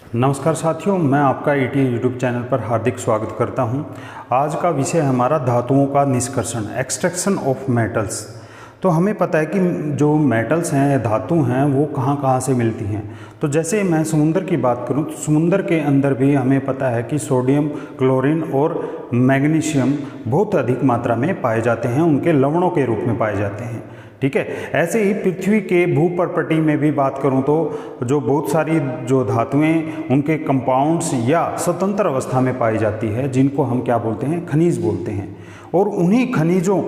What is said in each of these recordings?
नमस्कार साथियों, मैं आपका ईटी यूट्यूब चैनल पर हार्दिक स्वागत करता हूं। आज का विषय हमारा धातुओं का निष्कर्षण, एक्सट्रैक्शन ऑफ मेटल्स। तो हमें पता है कि जो मेटल्स हैं, धातु हैं, वो कहाँ कहाँ से मिलती हैं। तो जैसे मैं समुद्र की बात करूं तो समुद्र के अंदर भी हमें पता है कि सोडियम, क्लोरीन और मैग्नीशियम बहुत अधिक मात्रा में पाए जाते हैं, उनके लवणों के रूप में पाए जाते हैं। ठीक है। ऐसे ही पृथ्वी के भूपर्पटी में भी बात करूं तो जो बहुत सारी जो धातुएं उनके कंपाउंड्स या स्वतंत्र अवस्था में पाई जाती है, जिनको हम क्या बोलते हैं, खनिज बोलते हैं। और उन्हीं खनिजों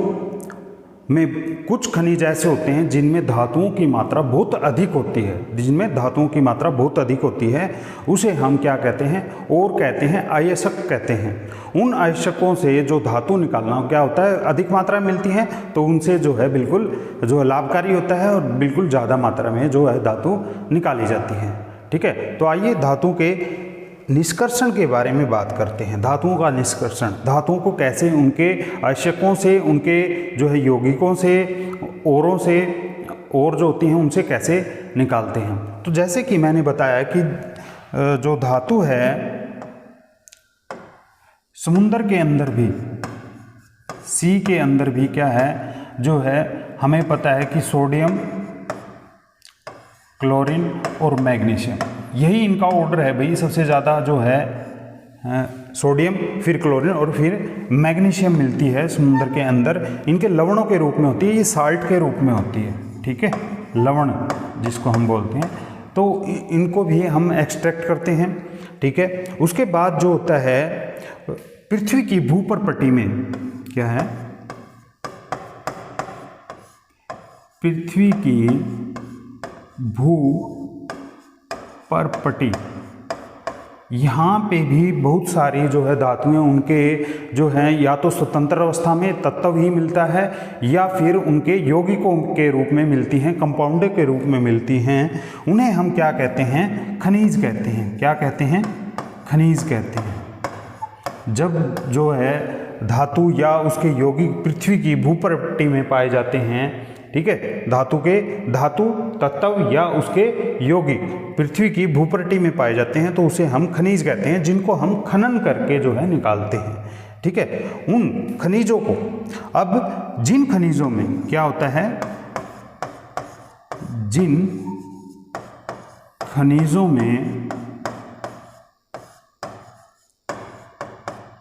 में कुछ खनिज ऐसे होते हैं जिनमें धातुओं की मात्रा बहुत अधिक होती है, जिनमें धातुओं की मात्रा बहुत अधिक होती है, उसे हम क्या कहते हैं, और कहते हैं अयस्क कहते हैं। उन अयस्कों से जो धातु निकालना क्या होता है, अधिक मात्रा में मिलती है, तो उनसे जो है बिल्कुल जो लाभकारी होता है और बिल्कुल ज़्यादा मात्रा में जो है धातु निकाली जाती है। ठीक है। तो आइए धातु के निष्कर्षण के बारे में बात करते हैं। धातुओं का निष्कर्षण, धातुओं को कैसे उनके अयस्कों से, उनके जो है यौगिकों से, औरों से, और जो होती हैं उनसे कैसे निकालते हैं। तो जैसे कि मैंने बताया कि जो धातु है समुद्र के अंदर भी, सी के अंदर भी क्या है, जो है हमें पता है कि सोडियम, क्लोरीन और मैग्नीशियम, यही इनका ऑर्डर है भाई। सबसे ज़्यादा जो है सोडियम, फिर क्लोरीन और फिर मैग्नीशियम मिलती है समुद्र के अंदर। इनके लवणों के रूप में होती है, ये साल्ट के रूप में होती है। ठीक है, लवण जिसको हम बोलते हैं। तो इनको भी हम एक्सट्रैक्ट करते हैं। ठीक है। उसके बाद जो होता है पृथ्वी की भूपर्पटी में क्या है, पृथ्वी की भूपर्पटी, यहाँ पे भी बहुत सारी जो है धातुएं उनके जो हैं या तो स्वतंत्र अवस्था में तत्व ही मिलता है या फिर उनके यौगिकों के रूप में मिलती हैं, कंपाउंड के रूप में मिलती हैं। उन्हें हम क्या कहते हैं, खनिज कहते हैं। क्या कहते हैं, खनिज कहते हैं। जब जो है धातु या उसके यौगिक पृथ्वी की भूपर्पटी में पाए जाते हैं, ठीक है, धातु तत्व या उसके यौगिक पृथ्वी की भूपर्पटी में पाए जाते हैं, तो उसे हम खनिज कहते हैं, जिनको हम खनन करके जो है निकालते हैं। ठीक है। उन खनिजों को, अब जिन खनिजों में क्या होता है, जिन खनिजों में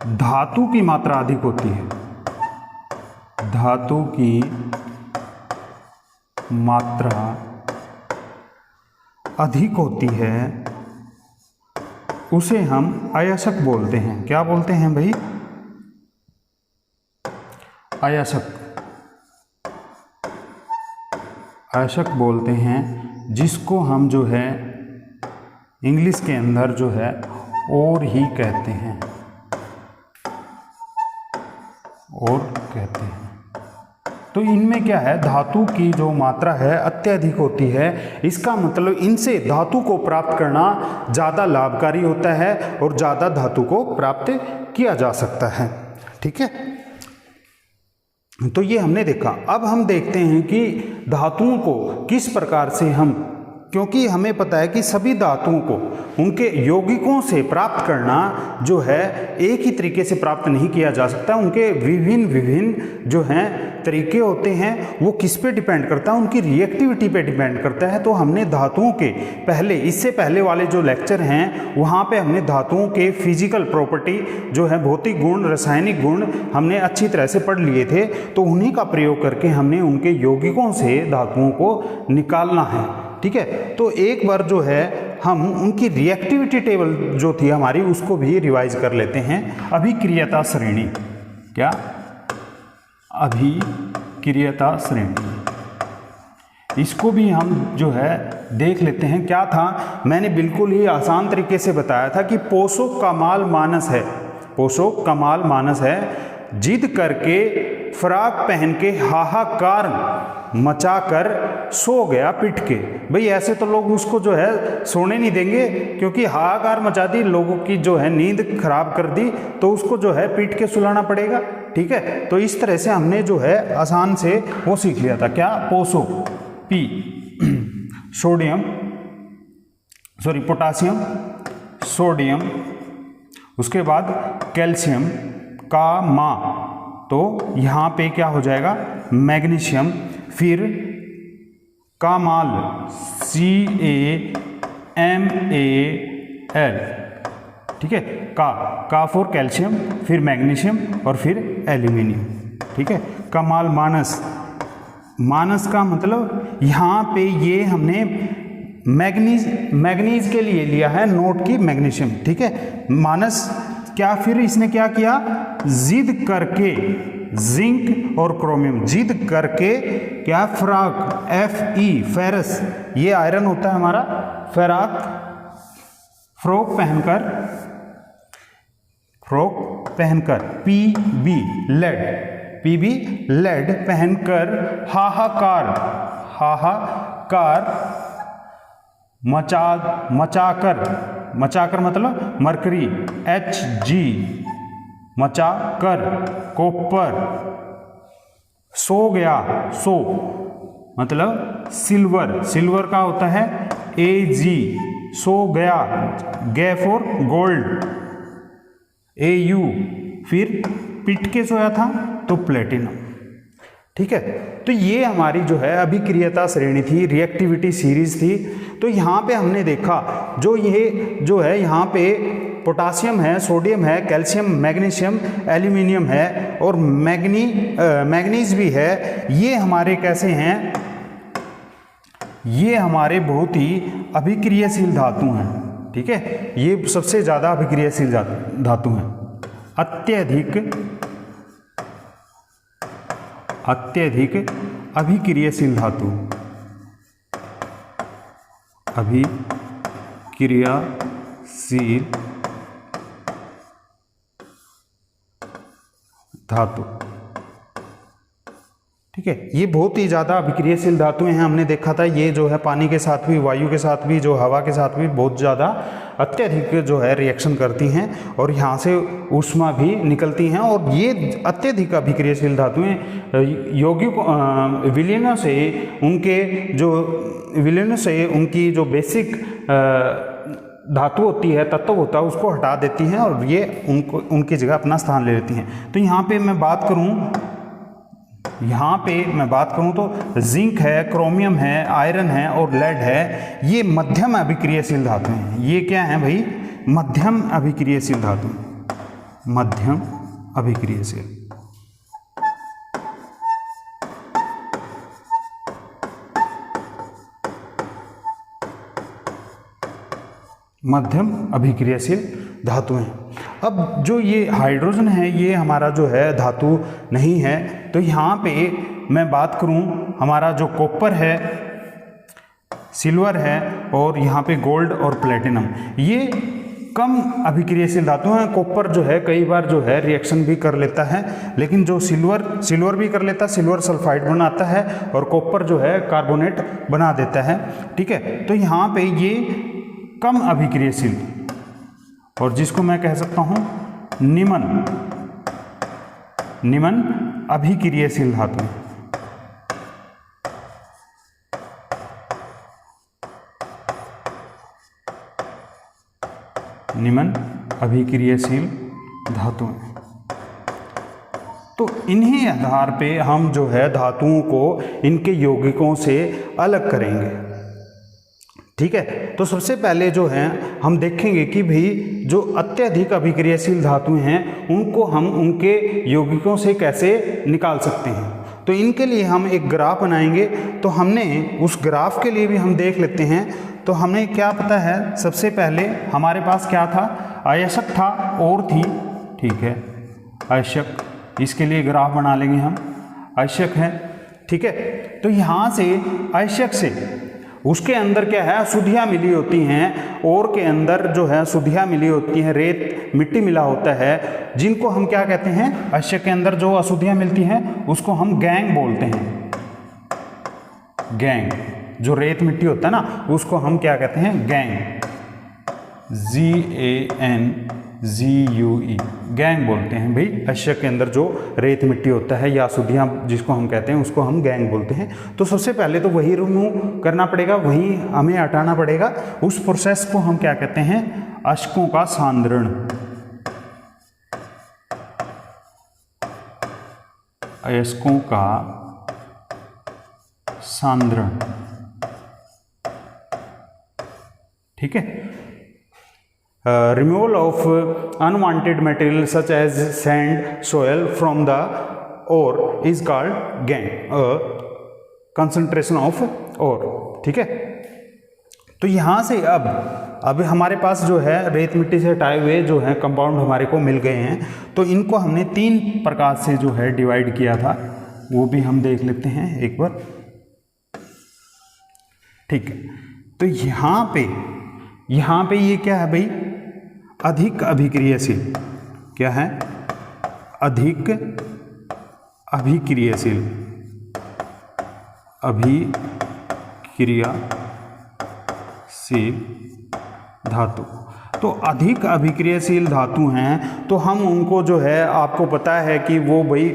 धातु की मात्रा अधिक होती है, धातु की मात्रा अधिक होती है, उसे हम अयस्क बोलते हैं। क्या बोलते हैं भाई, अयस्क। अयस्क बोलते हैं, जिसको हम जो है इंग्लिश के अंदर जो है और ही कहते हैं, और कहते हैं। तो इनमें क्या है, धातु की जो मात्रा है अत्यधिक होती है। इसका मतलब इनसे धातु को प्राप्त करना ज़्यादा लाभकारी होता है और ज़्यादा धातु को प्राप्त किया जा सकता है। ठीक है। तो ये हमने देखा। अब हम देखते हैं कि धातुओं को किस प्रकार से हम, क्योंकि हमें पता है कि सभी धातुओं को उनके यौगिकों से प्राप्त करना जो है एक ही तरीके से प्राप्त नहीं किया जा सकता। उनके विभिन्न विभिन्न जो हैं तरीके होते हैं। वो किस पे डिपेंड करता है, उनकी रिएक्टिविटी पे डिपेंड करता है। तो हमने धातुओं के पहले, इससे पहले वाले जो लेक्चर हैं वहाँ पे हमने धातुओं के फिजिकल प्रॉपर्टी जो है, भौतिक गुण, रासायनिक गुण हमने अच्छी तरह से पढ़ लिए थे। तो उन्हीं का प्रयोग करके हमने उनके यौगिकों से धातुओं को निकालना है। ठीक है। तो एक बार जो है हम उनकी रिएक्टिविटी टेबल जो थी हमारी, उसको भी रिवाइज कर लेते हैं। अभिक्रियता श्रेणी, क्या, अभिक्रियता श्रेणी, इसको भी हम जो है देख लेते हैं। क्या था, मैंने बिल्कुल ही आसान तरीके से बताया था कि पोषो कमाल मानस है, पोषो कमाल मानस है, जिद करके फ्राक पहन के हाहाकार मचाकर सो गया पिट के। भाई ऐसे तो लोग उसको जो है सोने नहीं देंगे, क्योंकि हाहाकार मचा दी, लोगों की जो है नींद खराब कर दी, तो उसको जो है पीट के सुलाना पड़ेगा। ठीक है। तो इस तरह से हमने जो है आसान से वो सीख लिया था। क्या, पोषो, पी सोडियम, पोटासियम, सोडियम, उसके बाद कैल्शियम का मा, तो यहाँ पे क्या हो जाएगा मैग्नीशियम, फिर कामाल CaMaL, ठीक है, का फॉर कैल्शियम, फिर मैग्नीशियम और फिर एल्यूमिनियम, ठीक है। कमाल मानस का मतलब यहाँ पे ये हमने मैग्नीज के लिए लिया है, नोट की मैग्नीशियम, ठीक है। मानस क्या, फिर इसने क्या किया, जिद करके जिंक और क्रोमियम, जिद करके क्या, फराक Fe फेरस, ये आयरन होता है हमारा, फ्रॉक पहनकर Pb लेड पहनकर हाहाकार मचाकर मतलब मरकरी Hg, मचाकर कॉपर, सो मतलब सिल्वर का होता है Ag, सो गया, गे फॉर गोल्ड Au, फिर पिट के सोया था तो प्लेटिनम, ठीक है। तो ये हमारी जो है अभिक्रियता श्रेणी थी, रिएक्टिविटी सीरीज थी। तो यहाँ पे हमने देखा ये जो है यहाँ पे पोटासियम है, सोडियम है, कैल्शियम, मैग्नीशियम, एल्यूमिनियम है और मैग्नीज भी है। ये हमारे कैसे हैं, ये हमारे बहुत ही अभिक्रियाशील धातु हैं, ठीक है। ये सबसे ज़्यादा अभिक्रियाशील धातु हैं। अत्यधिक अभिक्रियाशील धातु, अभिक्रियाशील धातु, ठीक है। ये बहुत ही ज़्यादा अभिक्रियाशील धातुएं हैं। हमने देखा था ये जो है पानी के साथ भी, वायु के साथ भी, जो हवा के साथ भी बहुत ज़्यादा अत्यधिक जो है रिएक्शन करती हैं और यहाँ से ऊष्मा भी निकलती हैं। और ये अत्यधिक अभिक्रियाशील धातुएं यौगिक विलयनों से उनकी जो बेसिक धातु होती है, तत्व होता है, उसको हटा देती हैं और ये उनकी जगह अपना स्थान ले लेती हैं। तो यहाँ पे मैं बात करूँ तो जिंक है, क्रोमियम है, आयरन है और लेड है, ये मध्यम अभिक्रियाशील धातु हैं। ये क्या है भाई, मध्यम अभिक्रियाशील धातु, मध्यम अभिक्रियाशील। मध्यम अभिक्रियाशील धातु हैं। अब जो ये हाइड्रोजन है, ये हमारा जो है धातु नहीं है। तो यहाँ पे मैं बात करूँ, हमारा जो कॉपर है, सिल्वर है और यहाँ पे गोल्ड और प्लेटिनम, ये कम अभिक्रियाशील धातु हैं। कॉपर जो है कई बार जो है रिएक्शन भी कर लेता है, लेकिन जो सिल्वर भी कर लेता है, सिल्वर सल्फाइड बनाता है और कॉपर जो है कार्बोनेट बना देता है, ठीक है। तो यहाँ पे ये कम अभिक्रियाशील, और जिसको मैं कह सकता हूँ निम्न अभिक्रियाशील धातु, निम्न अभिक्रियाशील धातु। तो इन्हीं आधार पे हम जो है धातुओं को इनके यौगिकों से अलग करेंगे, ठीक है। तो सबसे पहले जो है हम देखेंगे कि भाई जो अत्यधिक अभिक्रियाशील धातुएं हैं उनको हम उनके यौगिकों से कैसे निकाल सकते हैं। तो इनके लिए हम एक ग्राफ बनाएंगे। तो हमने उस ग्राफ के लिए भी हम देख लेते हैं। तो हमें क्या पता है, सबसे पहले हमारे पास क्या था, आयशक था और थी, ठीक है, आयशक। इसके लिए ग्राफ बना लेंगे हम, आयशक है, ठीक है। तो यहाँ से आयशक से उसके अंदर क्या है, अशुद्धियाँ मिली होती हैं, और के अंदर जो है अशुद्धियाँ मिली होती हैं, रेत मिट्टी मिला होता है, जिनको हम क्या कहते हैं, आयशक के अंदर जो अशुद्धियाँ मिलती हैं उसको हम गैंग बोलते हैं। गैंग, जो रेत मिट्टी होता है ना, उसको हम क्या कहते हैं, गैंग, GANGUE, गैंग बोलते हैं भाई। आयशक के अंदर जो रेत मिट्टी होता है या अशुद्धियाँ जिसको हम कहते हैं, उसको हम गैंग बोलते हैं। तो सबसे पहले तो वही रिमूव करना पड़ेगा, वही हमें हटाना पड़ेगा। उस प्रोसेस को हम क्या कहते हैं, अयस्कों का सांद्रण, अयस्कों का सांद्रण, ठीक है। Removal of unwanted material such as sand, soil from the ore is called gangue, concentration of ore, ठीक है। तो यहां से अब हमारे पास जो है रेत मिट्टी से हटाए हुए जो है कंपाउंड हमारे को मिल गए हैं, तो इनको हमने 3 प्रकार से जो है डिवाइड किया था, वो भी हम देख लेते हैं एक बार, ठीक है। तो यहां पे ये क्या है भाई, अधिक अभिक्रियाशील, क्या है, अधिक अभिक्रियाशील, धातु। तो अधिक अभिक्रियाशील धातु हैं, तो हम उनको जो है, आपको पता है कि वो भाई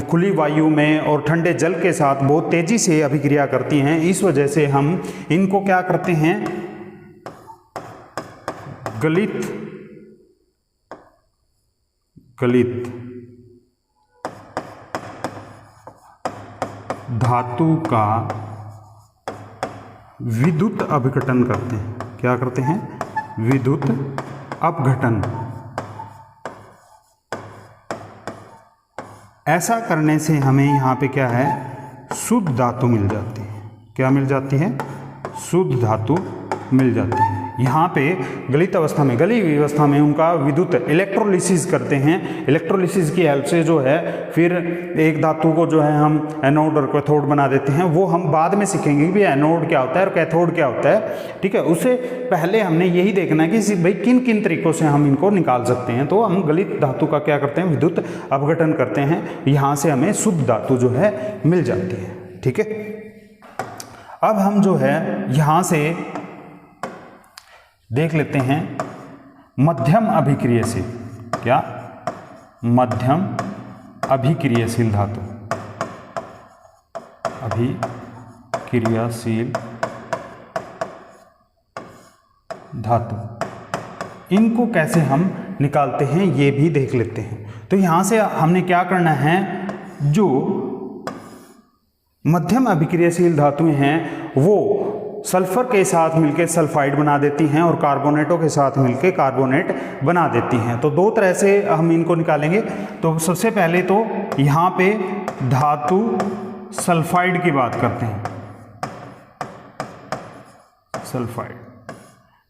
खुली वायु में और ठंडे जल के साथ बहुत तेजी से अभिक्रिया करती हैं। इस wजह से हम इनको क्या करते हैं, गलित धातु का विद्युत अपघटन करते हैं। क्या करते हैं, विद्युत अपघटन। ऐसा करने से हमें यहाँ पे क्या है, शुद्ध धातु मिल जाती है। क्या मिल जाती है, शुद्ध धातु मिल जाती है। यहाँ पे गलित अवस्था में, गली हुई अवस्था में उनका विद्युत इलेक्ट्रोलिसिस करते हैं। इलेक्ट्रोलिसिस की हेल्प से जो है फिर एक धातु को जो है हम एनोड और कैथोड बना देते हैं। वो हम बाद में सीखेंगे कि एनोड क्या होता है और कैथोड क्या होता है, ठीक है। उससे पहले हमने यही देखना है कि भाई किन किन तरीकों से हम इनको निकाल सकते हैं। तो हम गलित धातु का क्या करते हैं, विद्युत अपघटन करते हैं। यहाँ से हमें शुद्ध धातु जो है मिल जाती है, ठीक है। अब हम जो है यहाँ से देख लेते हैं मध्यम अभिक्रियाशील, क्या, मध्यम अभिक्रियाशील धातु, अभिक्रियाशील धातु। इनको कैसे हम निकालते हैं ये भी देख लेते हैं। तो यहाँ से हमने क्या करना है, जो मध्यम अभिक्रियाशील धातुएं हैं वो सल्फर के साथ मिलकर सल्फाइड बना देती हैं और कार्बोनेटों के साथ मिलकर कार्बोनेट बना देती हैं। तो 2 तरह से हम इनको निकालेंगे। तो सबसे पहले तो यहाँ पे धातु सल्फाइड की बात करते हैं, सल्फाइड,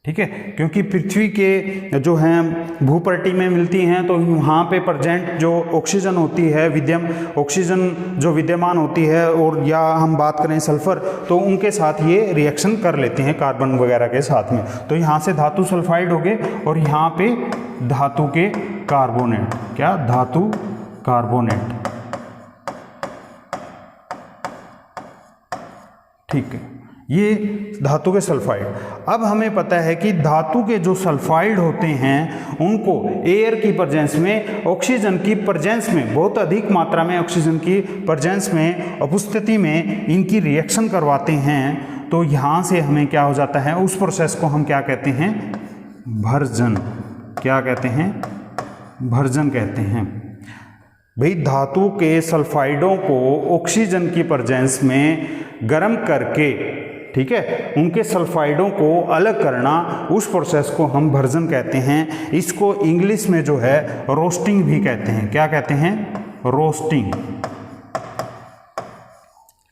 ठीक है। क्योंकि पृथ्वी के जो हैं भूपट्टी में मिलती हैं, तो वहाँ पे प्रेजेंट जो ऑक्सीजन होती है, ऑक्सीजन जो विद्यमान होती है, और या हम बात करें सल्फर, तो उनके साथ ये रिएक्शन कर लेते हैं कार्बन वगैरह के साथ में। तो यहाँ से धातु सल्फाइड हो गए और यहाँ पे धातु के कार्बोनेट, क्या, धातु कार्बोनेट, ठीक है। ये धातु के सल्फाइड। अब हमें पता है कि धातु के जो सल्फाइड होते हैं उनको एयर की प्रेजेंस में, ऑक्सीजन की प्रेजेंस में, बहुत अधिक मात्रा में ऑक्सीजन की प्रेजेंस में, उपस्थिति में इनकी रिएक्शन करवाते हैं। तो यहाँ से हमें क्या हो जाता है, उस प्रोसेस को हम क्या कहते हैं, भर्जन। क्या कहते हैं, भर्जन कहते हैं। भाई धातु के सल्फाइडों को ऑक्सीजन की प्रेजेंस में गर्म करके, ठीक है, उनके सल्फाइडों को अलग करना, उस प्रोसेस को हम भर्जन कहते हैं। इसको इंग्लिश में जो है रोस्टिंग भी कहते हैं। क्या कहते हैं, रोस्टिंग,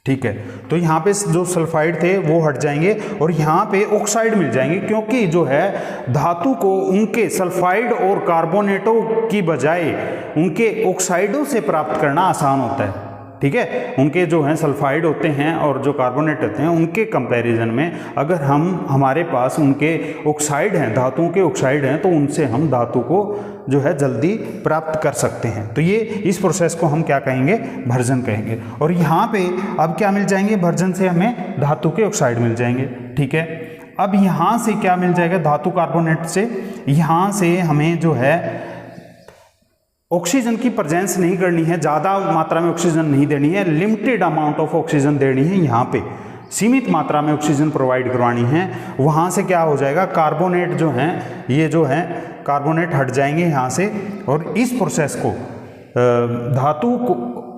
ठीक है। तो यहाँ पे जो सल्फाइड थे वो हट जाएंगे और यहाँ पे ऑक्साइड मिल जाएंगे, क्योंकि जो है धातु को उनके सल्फाइड और कार्बोनेटों की बजाय उनके ऑक्साइडों से प्राप्त करना आसान होता है, ठीक है। उनके जो हैं सल्फाइड होते हैं और जो कार्बोनेट होते हैं, उनके कंपैरिजन में अगर हमारे पास उनके ऑक्साइड हैं, धातुओं के ऑक्साइड हैं, तो उनसे हम धातु को जो है जल्दी प्राप्त कर सकते हैं। तो ये इस प्रोसेस को हम क्या कहेंगे, भर्जन कहेंगे। और यहाँ पे अब क्या मिल जाएंगे, भर्जन से हमें धातु के ऑक्साइड मिल जाएंगे, ठीक है। अब यहाँ से क्या मिल जाएगा, धातु कार्बोनेट से यहाँ से हमें जो है ऑक्सीजन की प्रेजेंस नहीं करनी है, ज़्यादा मात्रा में ऑक्सीजन नहीं देनी है, लिमिटेड अमाउंट ऑफ ऑक्सीजन देनी है यहाँ पे, सीमित मात्रा में ऑक्सीजन प्रोवाइड करवानी है, वहाँ से क्या हो जाएगा, कार्बोनेट जो हैं, ये जो हैं कार्बोनेट हट जाएंगे यहाँ से, और इस प्रोसेस को धातु को,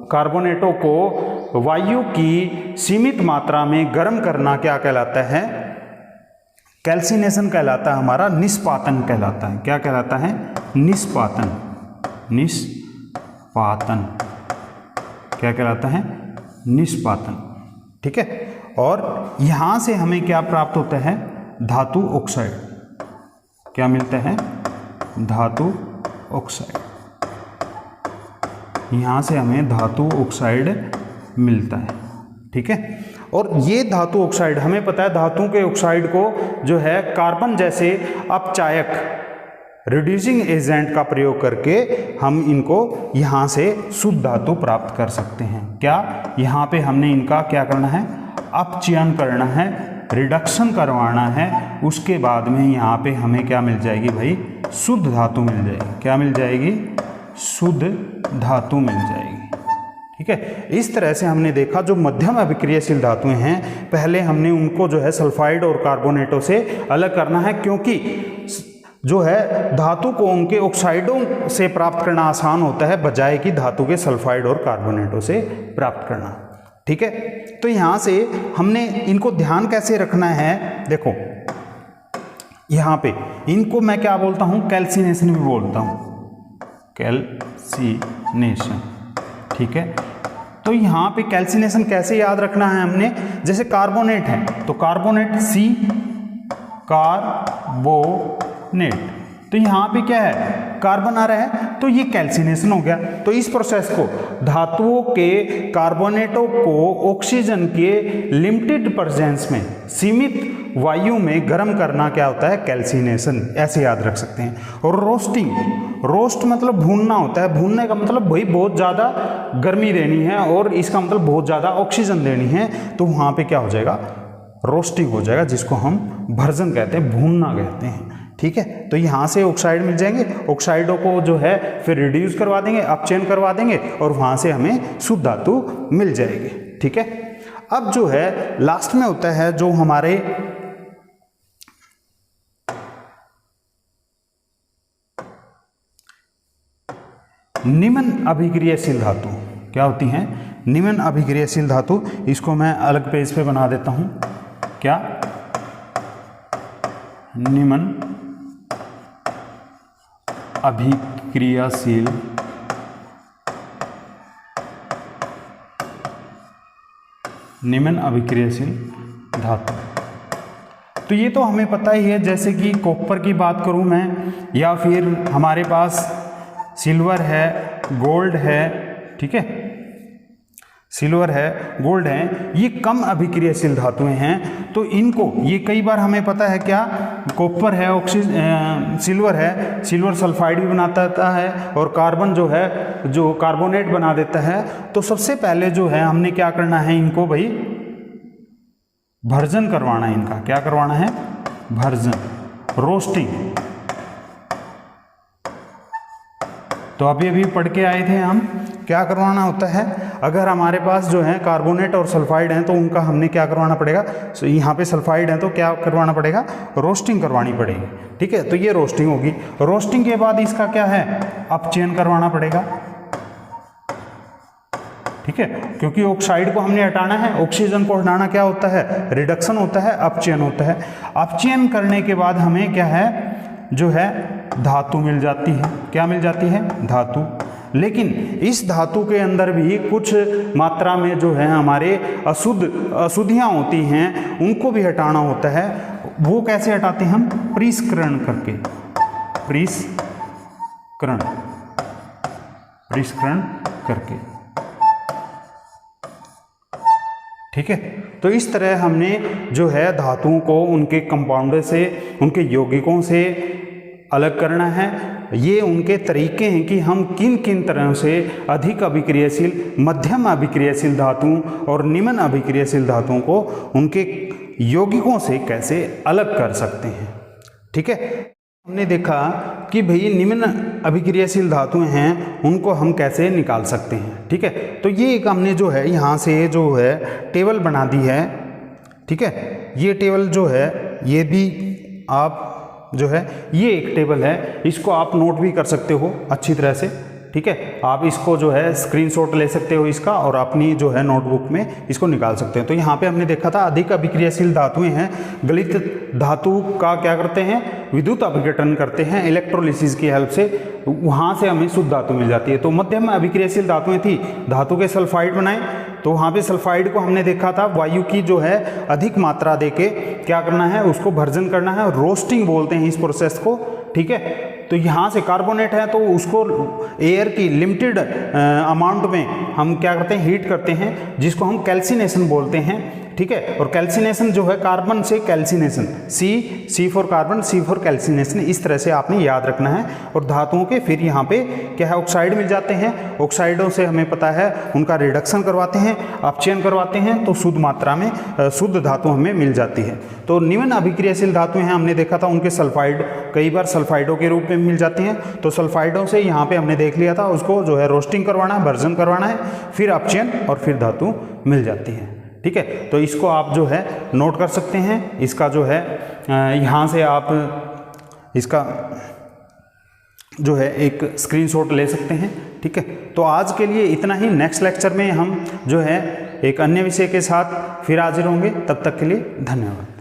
कार्बोनेटों को वायु की सीमित मात्रा में गर्म करना क्या कहलाता है, कैल्सिनेशन कहलाता है, हमारा निष्पातन कहलाता है। क्या कहलाता है, निष्पातन। निष्पातन क्या कहलाता है, निष्पातन। ठीक है, और यहां से हमें क्या प्राप्त होता है, धातु ऑक्साइड। क्या मिलता है, धातु ऑक्साइड। यहां से हमें धातु ऑक्साइड मिलता है। ठीक है, और ये धातु ऑक्साइड, हमें पता है धातु के ऑक्साइड को जो है कार्बन जैसे अपचायक रिड्यूसिंग एजेंट का प्रयोग करके हम इनको यहाँ से शुद्ध धातु प्राप्त कर सकते हैं। क्या, यहाँ पे हमने इनका क्या करना है, अपचयन करना है, रिडक्शन करवाना है, उसके बाद में यहाँ पे हमें क्या मिल जाएगी भाई, शुद्ध धातु मिल जाएगी। क्या मिल जाएगी, शुद्ध धातु मिल जाएगी। ठीक है, इस तरह से हमने देखा जो मध्यम अभिक्रियाशील धातुएं हैं, पहले हमने उनको जो है सल्फाइड और कार्बोनेटों से अलग करना है, क्योंकि जो है धातु को उनके ऑक्साइडों से प्राप्त करना आसान होता है बजाय कि धातु के सल्फाइड और कार्बोनेटों से प्राप्त करना। ठीक है, तो यहाँ से हमने इनको ध्यान कैसे रखना है, देखो यहाँ पे इनको मैं क्या बोलता हूँ, कैल्सिनेशन भी बोलता हूँ, कैल्सिनेशन। ठीक है, तो यहाँ पे कैल्सिनेशन कैसे याद रखना है हमने, जैसे कार्बोनेट है तो कार्बोनेट सी, कार्बोनेट, तो यहाँ पे क्या है, कार्बन आ रहा है, तो ये कैल्सिनेशन हो गया। तो इस प्रोसेस को धातुओं के कार्बोनेटों को ऑक्सीजन के लिमिटेड प्रेजेंस में, सीमित वायु में गर्म करना क्या होता है, कैल्सिनेशन, ऐसे याद रख सकते हैं। और रोस्टिंग, रोस्ट मतलब भूनना होता है, भूनने का मतलब भाई बहुत ज़्यादा गर्मी देनी है और इसका मतलब बहुत ज़्यादा ऑक्सीजन देनी है, तो वहाँ पे क्या हो जाएगा, रोस्टिंग हो जाएगा, जिसको हम भर्जन कहते हैं, भूनना कहते हैं। ठीक है, तो यहाँ से ऑक्साइड मिल जाएंगे, ऑक्साइडों को जो है फिर रिड्यूस करवा देंगे, अपचयन करवा देंगे, और वहाँ से हमें शुद्ध धातु मिल जाएगी। ठीक है, अब जो है लास्ट में होता है जो हमारे निम्न अभिक्रियाशील धातु। क्या होती हैं, निम्न अभिक्रियाशील धातु। इसको मैं अलग पेज पे बना देता हूं। क्या, निम्न अभिक्रियाशील धातु। तो ये तो हमें पता ही है, जैसे कि कॉपर की बात करूं मैं, या फिर हमारे पास सिल्वर है, गोल्ड है। ठीक है, सिल्वर है, गोल्ड है, ये कम अभिक्रियाशील धातुएं हैं। तो इनको ये कई बार हमें पता है, क्या, कॉपर है, सिल्वर है, सिल्वर सल्फाइड भी बनाता है, और कार्बन जो है जो कार्बोनेट बना देता है। तो सबसे पहले जो है हमने क्या करना है, इनको भाई भर्जन करवाना है। इनका क्या करवाना है, भर्जन, रोस्टिंग। तो अभी पढ़ के आए थे हम, क्या करवाना होता है, अगर हमारे पास जो है कार्बोनेट और सल्फाइड हैं तो उनका हमने क्या करवाना पड़ेगा, तो यहाँ पे सल्फाइड है तो क्या करवाना पड़ेगा, रोस्टिंग करवानी पड़ेगी। ठीक है, तो ये रोस्टिंग होगी। रोस्टिंग के बाद इसका क्या है, अपचयन करवाना पड़ेगा। ठीक है, क्योंकि ऑक्साइड को हमने हटाना है, ऑक्सीजन को हटाना क्या होता है, रिडक्शन होता है, अपचयन होता है। अपचयन करने के बाद हमें क्या है, जो है धातु मिल जाती है। क्या मिल जाती है, धातु। लेकिन इस धातु के अंदर भी कुछ मात्रा में जो है हमारे अशुद्धियाँ होती हैं, उनको भी हटाना होता है। वो कैसे हटाते हैं हम, परिष्करण करके, परिष्करण करके। ठीक है, तो इस तरह हमने जो है धातुओं को उनके कंपाउंडर से, उनके यौगिकों से अलग करना है। ये उनके तरीके हैं कि हम किन किन तरह से अधिक अभिक्रियाशील, मध्यम अभिक्रियाशील धातुओं और निम्न अभिक्रियाशील धातुओं को उनके यौगिकों से कैसे अलग कर सकते हैं। ठीक है, हमने देखा कि भाई निम्न अभिक्रियाशील धातुएं हैं, उनको हम कैसे निकाल सकते हैं। ठीक है, तो ये एक हमने जो है यहाँ से जो है टेबल बना दी है, ठीक है। ये टेबल जो है ये भी आप जो है ये एक टेबल है, इसको आप नोट भी कर सकते हो अच्छी तरह से, ठीक है। आप इसको जो है स्क्रीनशॉट ले सकते हो इसका और अपनी जो है नोटबुक में इसको निकाल सकते हैं। तो यहाँ पे हमने देखा था अधिक अभिक्रियाशील धातुएं हैं, गलित धातु का क्या करते हैं, विद्युत अपघटन करते हैं इलेक्ट्रोलिसिस की हेल्प से, वहाँ से हमें शुद्ध धातु मिल जाती है। तो मध्यम अभिक्रियाशील धातुएं थी, धातु के सल्फाइड बनाए, तो वहाँ पे सल्फाइड को हमने देखा था वायु की जो है अधिक मात्रा देके क्या करना है, उसको भर्जन करना है, रोस्टिंग बोलते हैं इस प्रोसेस को, ठीक है। तो यहाँ से कार्बोनेट है तो उसको एयर की लिमिटेड अमाउंट में हम क्या करते हैं, हीट करते हैं, जिसको हम कैल्सिनेशन बोलते हैं, ठीक है। और कैल्सिनेशन जो है कार्बन से calcination, C for carbon, C for calcination, इस तरह से आपने याद रखना है। और धातुओं के फिर यहाँ पे क्या है, ऑक्साइड मिल जाते हैं, ऑक्साइडों से हमें पता है उनका रिडक्शन करवाते हैं, अपचयन करवाते हैं, तो शुद्ध मात्रा में शुद्ध धातु हमें मिल जाती है। तो निम्न अभिक्रियाशील धातुएं हैं, हमने देखा था उनके सल्फाइड कई बार सल्फाइडों के रूप में मिल जाती हैं। तो सल्फाइडों से यहाँ पे हमने देख लिया था, उसको जो है रोस्टिंग करवाना है, भर्जन करवाना है, फिर अपचयन और फिर धातु मिल जाती है, ठीक है। तो इसको आप जो है नोट कर सकते हैं, इसका जो है यहाँ से आप इसका जो है एक स्क्रीनशॉट ले सकते हैं, ठीक है। तो आज के लिए इतना ही, नेक्स्ट लेक्चर में हम जो है एक अन्य विषय के साथ फिर हाजिर होंगे, तब तक के लिए धन्यवाद।